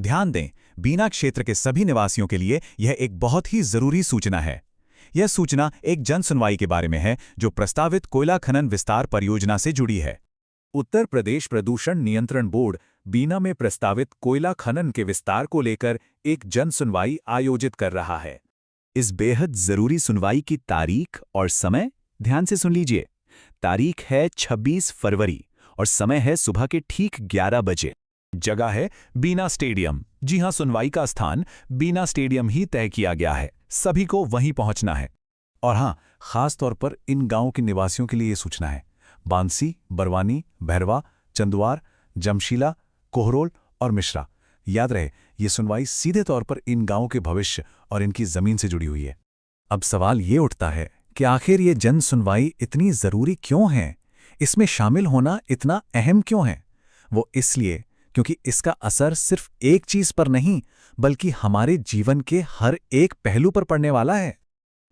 ध्यान दें, बीना क्षेत्र के सभी निवासियों के लिए यह एक बहुत ही जरूरी सूचना है। यह सूचना एक जन सुनवाई के बारे में है जो प्रस्तावित कोयला खनन विस्तार परियोजना से जुड़ी है। उत्तर प्रदेश प्रदूषण नियंत्रण बोर्ड बीना में प्रस्तावित कोयला खनन के विस्तार को लेकर एक जन सुनवाई आयोजित कर रहा है। इस बेहद जरूरी सुनवाई की तारीख और समय ध्यान से सुन लीजिए। तारीख है 26 फरवरी और समय है सुबह के ठीक 11 बजे। जगह है बीना स्टेडियम। जी हां, सुनवाई का स्थान बीना स्टेडियम ही तय किया गया है। सभी को वहीं पहुंचना है। और हां, खास तौर पर इन गांवों के निवासियों के लिए यह सूचना है। बांसी, बरवानी, भैरवा, चंदवार, जमशीला, कोहरोल और मिश्रा। याद रहे, ये सुनवाई सीधे तौर पर इन गांवों के भविष्य और इनकी जमीन से जुड़ी हुई है। अब सवाल ये उठता है कि आखिर ये जन सुनवाई इतनी जरूरी क्यों है? इसमें शामिल होना इतना अहम क्यों है? वो इसलिए क्योंकि इसका असर सिर्फ एक चीज पर नहीं, बल्कि हमारे जीवन के हर एक पहलू पर पड़ने वाला है।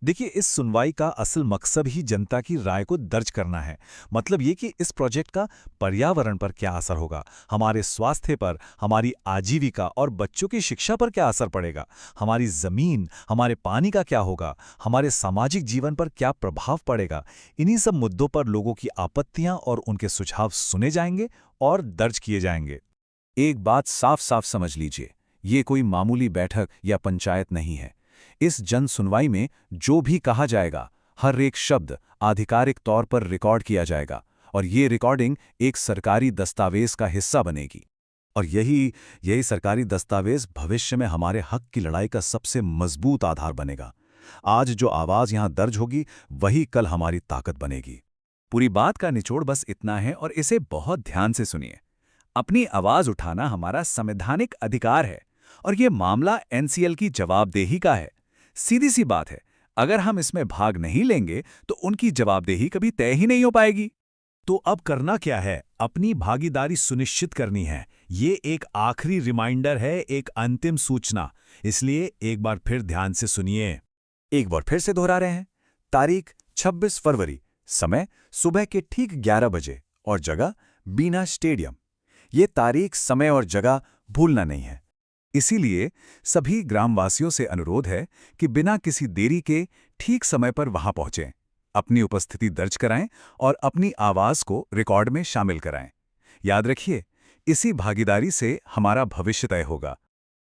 देखिए, इस सुनवाई का असल मकसद ही जनता की राय को दर्ज करना है। मतलब ये कि इस प्रोजेक्ट का पर्यावरण पर क्या असर होगा, हमारे स्वास्थ्य पर, हमारी आजीविका और बच्चों की शिक्षा पर क्या असर पड़ेगा, हमारी जमीन, हमारे पानी का क्या होगा, हमारे सामाजिक जीवन पर क्या प्रभाव पड़ेगा। इन्हीं सब मुद्दों पर लोगों की आपत्तियां और उनके सुझाव सुने जाएंगे और दर्ज किए जाएंगे। एक बात साफ साफ समझ लीजिए, ये कोई मामूली बैठक या पंचायत नहीं है। इस जन सुनवाई में जो भी कहा जाएगा, हर एक शब्द आधिकारिक तौर पर रिकॉर्ड किया जाएगा और ये रिकॉर्डिंग एक सरकारी दस्तावेज का हिस्सा बनेगी। और यही सरकारी दस्तावेज भविष्य में हमारे हक की लड़ाई का सबसे मजबूत आधार बनेगा। आज जो आवाज यहां दर्ज होगी, वही कल हमारी ताकत बनेगी। पूरी बात का निचोड़ बस इतना है और इसे बहुत ध्यान से सुनिए। अपनी आवाज उठाना हमारा संवैधानिक अधिकार है और यह मामला एनसीएल की जवाबदेही का है। सीधी सी बात है, अगर हम इसमें भाग नहीं लेंगे तो उनकी जवाबदेही कभी तय ही नहीं हो पाएगी। तो अब करना क्या है? अपनी भागीदारी सुनिश्चित करनी है। ये एक आखिरी रिमाइंडर है, एक अंतिम सूचना। इसलिए एक बार फिर ध्यान से सुनिए। एक बार फिर से दोहरा रहे हैं। तारीख 26 फरवरी, समय सुबह के ठीक 11 बजे और जगह बीना स्टेडियम। ये तारीख, समय और जगह भूलना नहीं है। इसीलिए सभी ग्रामवासियों से अनुरोध है कि बिना किसी देरी के ठीक समय पर वहां पहुंचें, अपनी उपस्थिति दर्ज कराएं और अपनी आवाज को रिकॉर्ड में शामिल कराएं। याद रखिए, इसी भागीदारी से हमारा भविष्य तय होगा।